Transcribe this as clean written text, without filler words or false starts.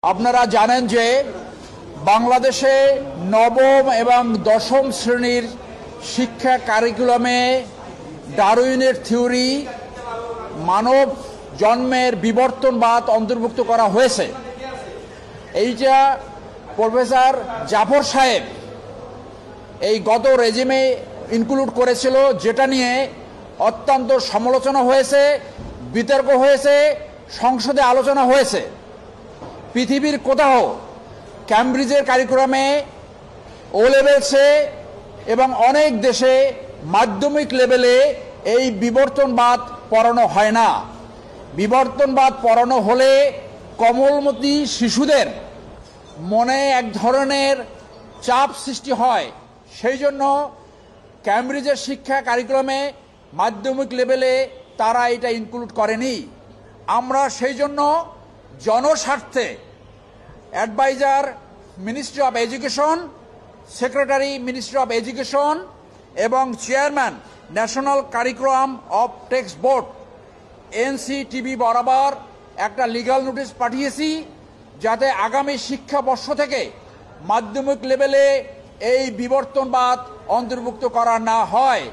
আপনারা জানেন যে বাংলাদেশে নবম এবং দশম শ্রেণীর শিক্ষা কারিকুলামে ডারউইনের থিওরি মানব জন্মের বিবর্তনবাদ অন্তর্ভুক্ত করা হয়েছে। এইটা প্রফেসর জাফর সাহেব এই গত রেজিমে ইনক্লুড করেছিল, যেটা নিয়ে অত্যন্ত সমালোচনা হয়েছে, বিতর্ক হয়েছে, সংসদে আলোচনা হয়েছে। পৃথিবীর কোথাও ক্যামব্রিজের কারিকুলামে ও লেভেলসে এবং অনেক দেশে মাধ্যমিক লেভেলে এই বিবর্তনবাদ পড়ানো হয় না। বিবর্তনবাদ পড়ানো হলে কোমলমতি শিশুদের মনে এক ধরনের চাপ সৃষ্টি হয়। সেই জন্য ক্যামব্রিজের শিক্ষা কারিকুলামে মাধ্যমিক লেভেলে তারা এটা ইনক্লুড করেনি। আমরা সেই জন্য জনস্বার্থে adviser ministry of education, secretary ministry of education এবং chairman national curriculum of text board NCTB বরাবর একটা লিগ্যাল নোটিশ পাঠিয়েছি, যাতে আগামী শিক্ষাবর্ষ থেকে মাধ্যমিক লেভেলে এই বিবর্তনবাদ অন্তর্ভুক্ত করা না হয়।